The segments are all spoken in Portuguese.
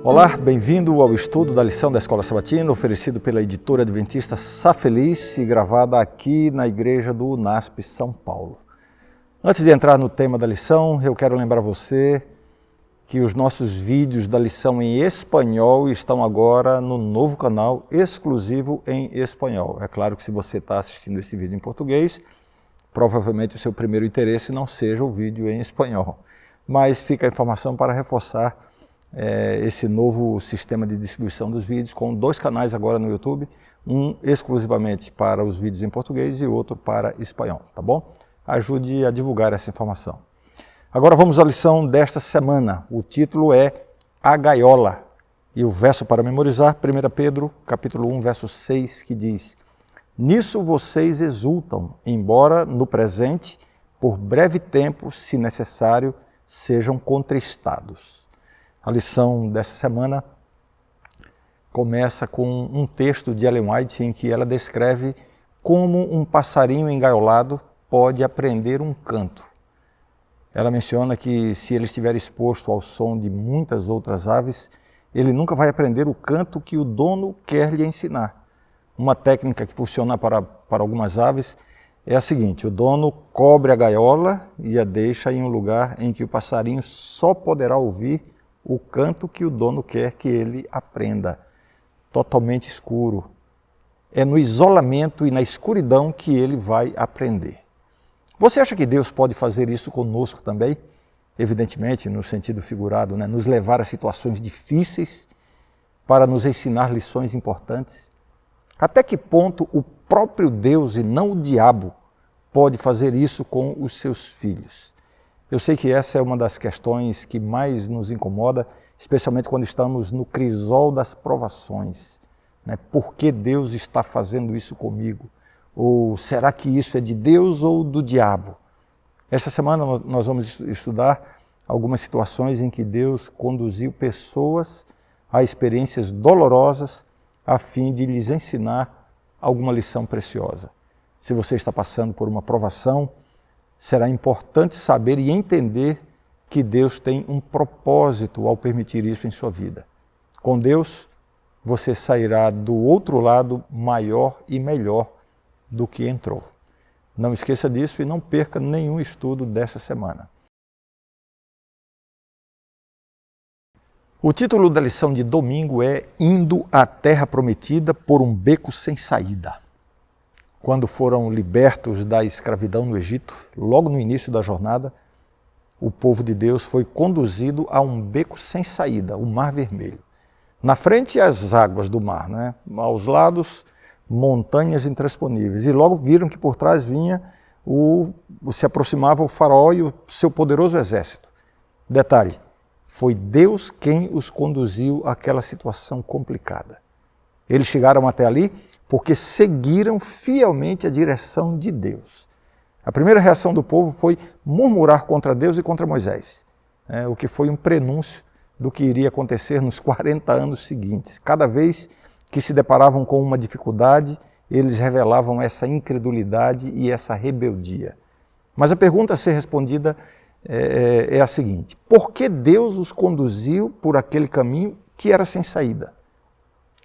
Olá, bem-vindo ao estudo da lição da Escola Sabatina, oferecido pela editora adventista Sá Feliz e gravada aqui na igreja do UNASP São Paulo. Antes de entrar no tema da lição, eu quero lembrar você que os nossos vídeos da lição em espanhol estão agora no novo canal exclusivo em espanhol. É claro que se você está assistindo esse vídeo em português, provavelmente o seu primeiro interesse não seja o vídeo em espanhol. Mas fica a informação para reforçar esse novo sistema de distribuição dos vídeos, com 2 canais agora no YouTube, um exclusivamente para os vídeos em português e outro para espanhol, tá bom? Ajude a divulgar essa informação. Agora vamos à lição desta semana. O título é A Gaiola. E o verso para memorizar, 1 Pedro, capítulo 1, verso 6, que diz: Nisso vocês exultam, embora no presente, por breve tempo, se necessário, sejam contristados. A lição dessa semana começa com um texto de Ellen White em que ela descreve como um passarinho engaiolado pode aprender um canto. Ela menciona que se ele estiver exposto ao som de muitas outras aves, ele nunca vai aprender o canto que o dono quer lhe ensinar. Uma técnica que funciona para algumas aves é a seguinte: o dono cobre a gaiola e a deixa em um lugar em que o passarinho só poderá ouvir o canto que o dono quer que ele aprenda, totalmente escuro. É no isolamento e na escuridão que ele vai aprender. Você acha que Deus pode fazer isso conosco também? Evidentemente, no sentido figurado, né? Nos levar a situações difíceis para nos ensinar lições importantes. Até que ponto o próprio Deus e não o diabo pode fazer isso com os seus filhos? Eu sei que essa é uma das questões que mais nos incomoda, especialmente quando estamos no crisol das provações. Né? Por que Deus está fazendo isso comigo? Ou será que isso é de Deus ou do diabo? Esta semana nós vamos estudar algumas situações em que Deus conduziu pessoas a experiências dolorosas a fim de lhes ensinar alguma lição preciosa. Se você está passando por uma provação, será importante saber e entender que Deus tem um propósito ao permitir isso em sua vida. Com Deus, você sairá do outro lado maior e melhor do que entrou. Não esqueça disso e não perca nenhum estudo dessa semana. O título da lição de domingo é Indo à Terra Prometida por um beco sem saída. Quando foram libertos da escravidão no Egito, logo no início da jornada, o povo de Deus foi conduzido a um beco sem saída, o Mar Vermelho. Na frente, as águas do mar, né? Aos lados, montanhas intransponíveis. E logo viram que por trás se aproximava o faraó e o seu poderoso exército. Detalhe, foi Deus quem os conduziu àquela situação complicada. Eles chegaram até ali porque seguiram fielmente a direção de Deus. A primeira reação do povo foi murmurar contra Deus e contra Moisés, o que foi um prenúncio do que iria acontecer nos 40 anos seguintes. Cada vez que se deparavam com uma dificuldade, eles revelavam essa incredulidade e essa rebeldia. Mas a pergunta a ser respondida é a seguinte: por que Deus os conduziu por aquele caminho que era sem saída?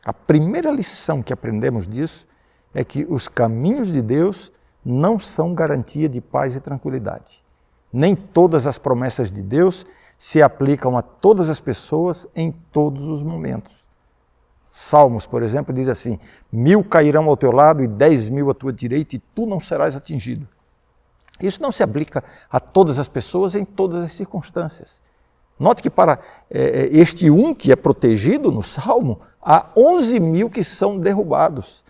A primeira lição que aprendemos disso é que os caminhos de Deus não são garantia de paz e tranquilidade. Nem todas as promessas de Deus se aplicam a todas as pessoas em todos os momentos. Salmos, por exemplo, diz assim: 1000 cairão ao teu lado e 10.000 à tua direita e tu não serás atingido. Isso não se aplica a todas as pessoas em todas as circunstâncias. Note que para este um que é protegido no Salmo, há 11.000 que são derrubados.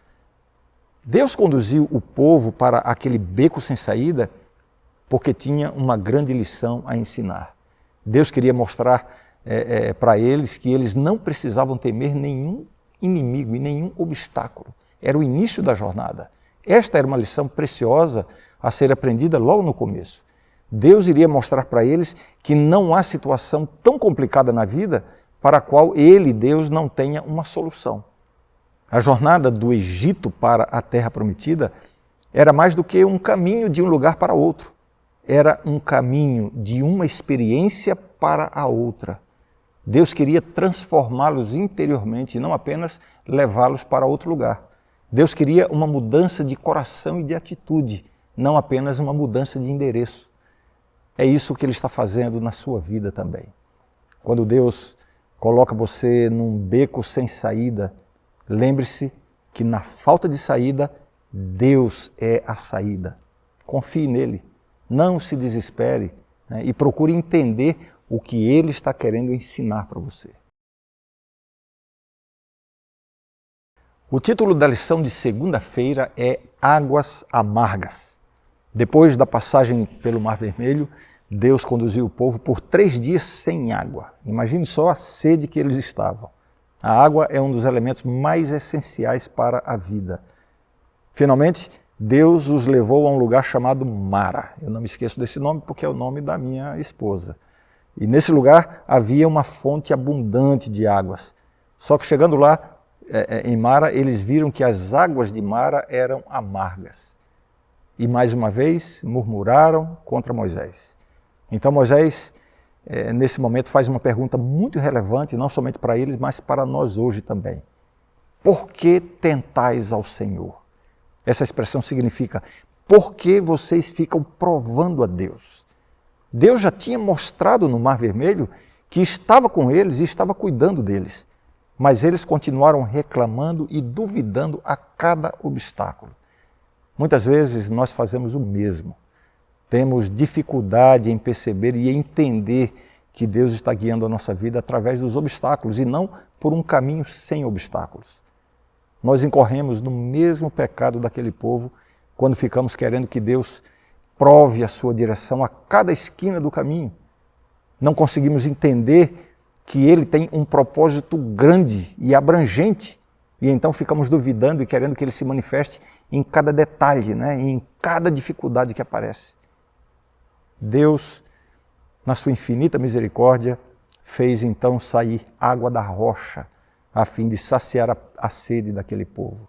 Deus conduziu o povo para aquele beco sem saída porque tinha uma grande lição a ensinar. Deus queria mostrar para eles que eles não precisavam temer nenhum inimigo e nenhum obstáculo. Era o início da jornada. Esta era uma lição preciosa a ser aprendida logo no começo. Deus iria mostrar para eles que não há situação tão complicada na vida para a qual Ele, Deus, não tenha uma solução. A jornada do Egito para a Terra Prometida era mais do que um caminho de um lugar para outro. Era um caminho de uma experiência para a outra. Deus queria transformá-los interiormente e não apenas levá-los para outro lugar. Deus queria uma mudança de coração e de atitude, não apenas uma mudança de endereço. É isso que Ele está fazendo na sua vida também. Quando Deus coloca você num beco sem saída, lembre-se que na falta de saída, Deus é a saída. Confie nele, não se desespere, né, e procure entender o que Ele está querendo ensinar para você. O título da lição de segunda-feira é Águas Amargas. Depois da passagem pelo Mar Vermelho, Deus conduziu o povo por 3 dias sem água. Imagine só a sede que eles estavam. A água é um dos elementos mais essenciais para a vida. Finalmente, Deus os levou a um lugar chamado Mara. Eu não me esqueço desse nome porque é o nome da minha esposa. E nesse lugar havia uma fonte abundante de águas. Só que chegando lá, em Mara, eles viram que as águas de Mara eram amargas. E mais uma vez murmuraram contra Moisés. Então Moisés, nesse momento, faz uma pergunta muito relevante, não somente para eles, mas para nós hoje também. Por que tentais ao Senhor? Essa expressão significa, por que vocês ficam provando a Deus? Deus já tinha mostrado no Mar Vermelho que estava com eles e estava cuidando deles. Mas eles continuaram reclamando e duvidando a cada obstáculo. Muitas vezes nós fazemos o mesmo. Temos dificuldade em perceber e entender que Deus está guiando a nossa vida através dos obstáculos e não por um caminho sem obstáculos. Nós incorremos no mesmo pecado daquele povo quando ficamos querendo que Deus prove a sua direção a cada esquina do caminho. Não conseguimos entender que Ele tem um propósito grande e abrangente, e então ficamos duvidando e querendo que Ele se manifeste em cada detalhe, né? Em cada dificuldade que aparece. Deus, na sua infinita misericórdia, fez então sair água da rocha, a fim de saciar a sede daquele povo.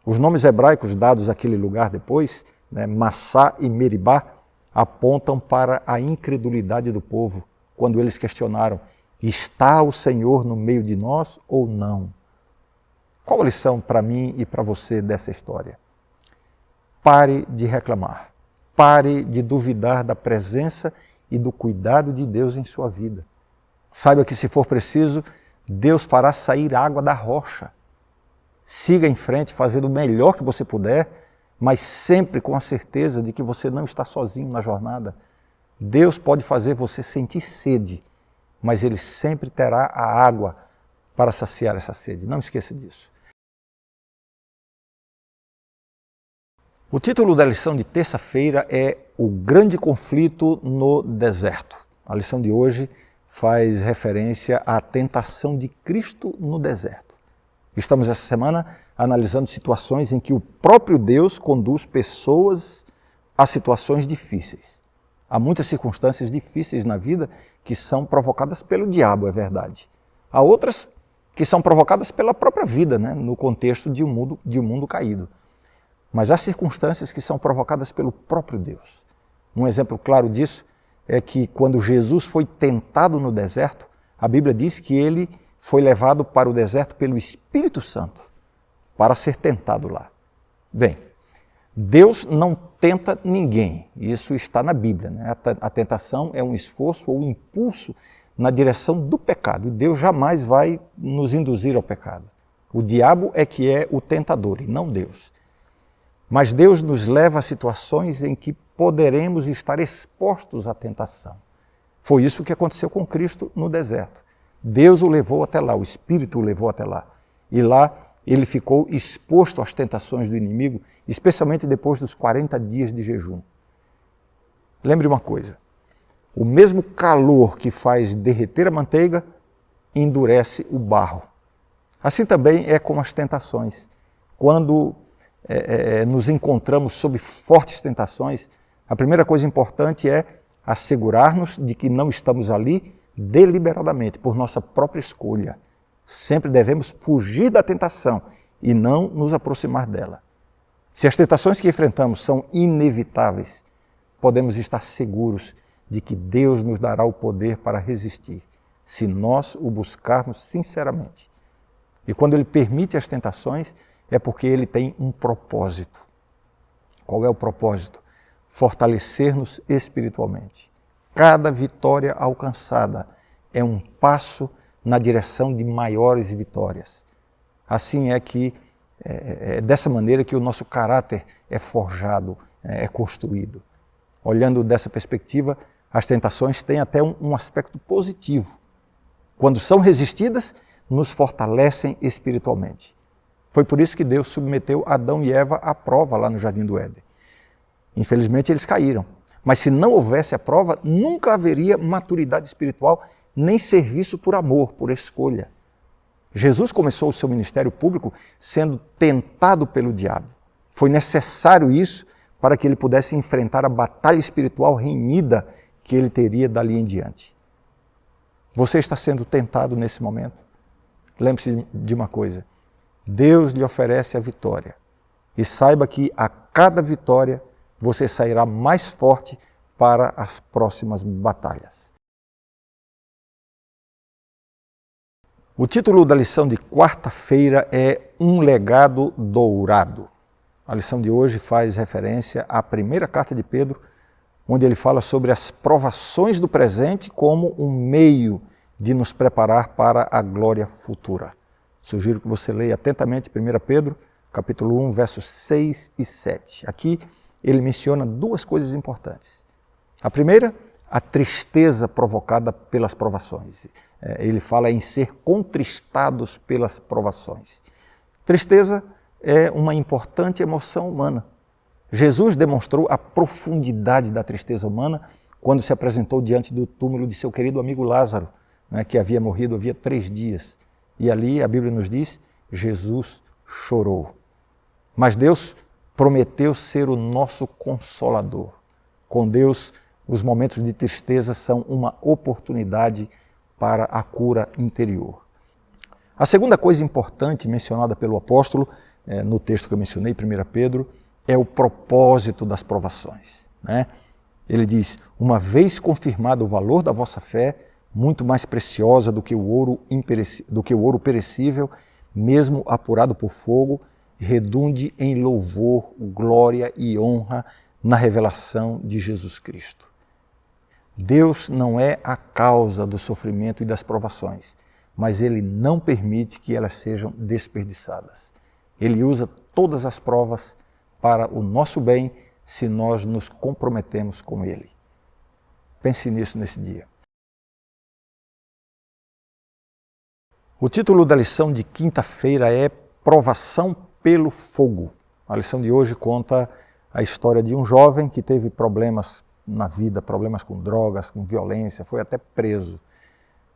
Os nomes hebraicos dados àquele lugar depois, né, Massá e Meribá, apontam para a incredulidade do povo, quando eles questionaram: está o Senhor no meio de nós ou não? Qual a lição para mim e para você dessa história? Pare de reclamar. Pare de duvidar da presença e do cuidado de Deus em sua vida. Saiba que, se for preciso, Deus fará sair água da rocha. Siga em frente, fazendo o melhor que você puder, mas sempre com a certeza de que você não está sozinho na jornada. Deus pode fazer você sentir sede, mas Ele sempre terá a água para saciar essa sede. Não esqueça disso. O título da lição de terça-feira é O Grande Conflito no Deserto. A lição de hoje faz referência à tentação de Cristo no deserto. Estamos essa semana analisando situações em que o próprio Deus conduz pessoas a situações difíceis. Há muitas circunstâncias difíceis na vida que são provocadas pelo diabo, é verdade. Há outras que são provocadas pela própria vida, né, no contexto de um mundo caído. Mas há circunstâncias que são provocadas pelo próprio Deus. Um exemplo claro disso é que quando Jesus foi tentado no deserto, a Bíblia diz que ele foi levado para o deserto pelo Espírito Santo para ser tentado lá. Bem, Deus não tenta ninguém, isso está na Bíblia, né? A tentação é um esforço ou um impulso na direção do pecado, e Deus jamais vai nos induzir ao pecado. O diabo é que é o tentador e não Deus. Mas Deus nos leva a situações em que poderemos estar expostos à tentação. Foi isso que aconteceu com Cristo no deserto. Deus o levou até lá, o Espírito o levou até lá. E lá ele ficou exposto às tentações do inimigo, especialmente depois dos 40 dias de jejum. Lembre uma coisa, o mesmo calor que faz derreter a manteiga endurece o barro. Assim também é com as tentações. Quando nos encontramos sob fortes tentações, a primeira coisa importante é assegurar-nos de que não estamos ali deliberadamente, por nossa própria escolha. Sempre devemos fugir da tentação e não nos aproximar dela. Se as tentações que enfrentamos são inevitáveis, podemos estar seguros de que Deus nos dará o poder para resistir. se nós o buscarmos sinceramente. E quando Ele permite as tentações, é porque Ele tem um propósito. Qual é o propósito? Fortalecer-nos espiritualmente. Cada vitória alcançada é um passo na direção de maiores vitórias. Assim é dessa maneira que o nosso caráter é forjado, é construído. Olhando dessa perspectiva, as tentações têm até um aspecto positivo. Quando são resistidas, nos fortalecem espiritualmente. Foi por isso que Deus submeteu Adão e Eva à prova lá no Jardim do Éden. Infelizmente eles caíram, mas se não houvesse a prova, nunca haveria maturidade espiritual, nem serviço por amor, por escolha. Jesus começou o seu ministério público sendo tentado pelo diabo. Foi necessário isso para que ele pudesse enfrentar a batalha espiritual renhida que ele teria dali em diante. Você está sendo tentado nesse momento? Lembre-se de uma coisa, Deus lhe oferece a vitória e saiba que a cada vitória você sairá mais forte para as próximas batalhas. O título da lição de quarta-feira é Um Legado Dourado. A lição de hoje faz referência à primeira carta de Pedro, onde ele fala sobre as provações do presente como um meio de nos preparar para a glória futura. Sugiro que você leia atentamente 1 Pedro, capítulo 1, versos 6 e 7. Aqui ele menciona duas coisas importantes. A primeira, a tristeza provocada pelas provações. Ele fala em ser contristados pelas provações. Tristeza é uma importante emoção humana. Jesus demonstrou a profundidade da tristeza humana quando se apresentou diante do túmulo de seu querido amigo Lázaro, que havia morrido havia 3 dias. E ali a Bíblia nos diz, Jesus chorou. Mas Deus prometeu ser o nosso consolador. Com Deus, os momentos de tristeza são uma oportunidade para a cura interior. A segunda coisa importante mencionada pelo apóstolo, no texto que eu mencionei, 1 Pedro, é o propósito das provações. Ele diz, uma vez confirmado o valor da vossa fé, muito mais preciosa do que o ouro perecível, mesmo apurado por fogo, redunde em louvor, glória e honra na revelação de Jesus Cristo. Deus não é a causa do sofrimento e das provações, mas Ele não permite que elas sejam desperdiçadas. Ele usa todas as provas para o nosso bem se nós nos comprometemos com Ele. Pense nisso nesse dia. O título da lição de quinta-feira é Provação pelo Fogo. A lição de hoje conta a história de um jovem que teve problemas na vida, problemas com drogas, com violência, foi até preso.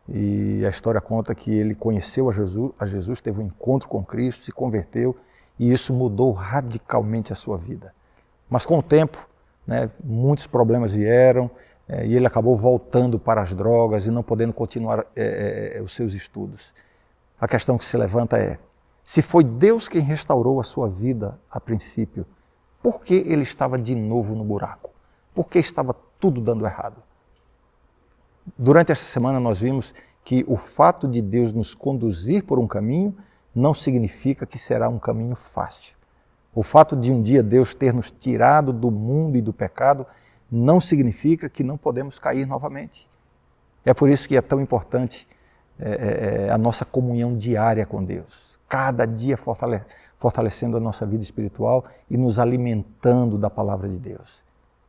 E a história conta que ele conheceu a Jesus, teve um encontro com Cristo, se converteu e isso mudou radicalmente a sua vida. Mas com o tempo, muitos problemas vieram e ele acabou voltando para as drogas e não podendo continuar os seus estudos. A questão que se levanta é, se foi Deus quem restaurou a sua vida a princípio, por que ele estava de novo no buraco? Por que estava tudo dando errado? Durante esta semana nós vimos que o fato de Deus nos conduzir por um caminho não significa que será um caminho fácil. O fato de um dia Deus ter nos tirado do mundo e do pecado não significa que não podemos cair novamente. É por isso que é tão importante a nossa comunhão diária com Deus. Cada dia fortalecendo a nossa vida espiritual e nos alimentando da palavra de Deus.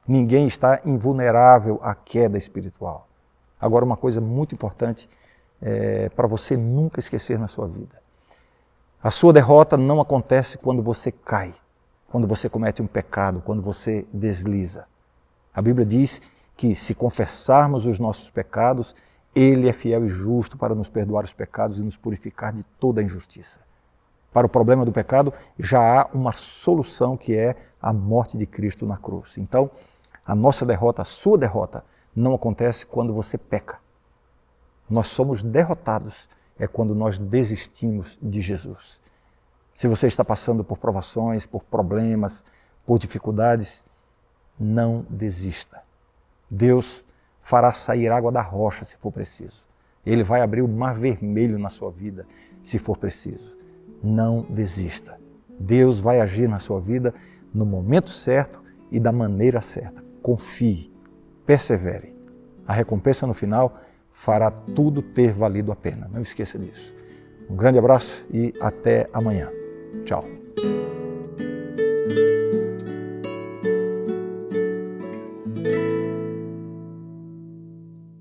Ninguém está invulnerável à queda espiritual. Agora, uma coisa muito importante para você nunca esquecer na sua vida. A sua derrota não acontece quando você cai, quando você comete um pecado, quando você desliza. A Bíblia diz que se confessarmos os nossos pecados, Ele é fiel e justo para nos perdoar os pecados e nos purificar de toda a injustiça. Para o problema do pecado, já há uma solução que é a morte de Cristo na cruz. Então, a nossa derrota, a sua derrota, não acontece quando você peca. Nós somos derrotados quando nós desistimos de Jesus. Se você está passando por provações, por problemas, por dificuldades, não desista. Deus fará sair água da rocha se for preciso. Ele vai abrir o mar vermelho na sua vida, se for preciso. Não desista. Deus vai agir na sua vida no momento certo e da maneira certa. Confie, persevere. A recompensa no final fará tudo ter valido a pena. Não esqueça disso. Um grande abraço e até amanhã. Tchau.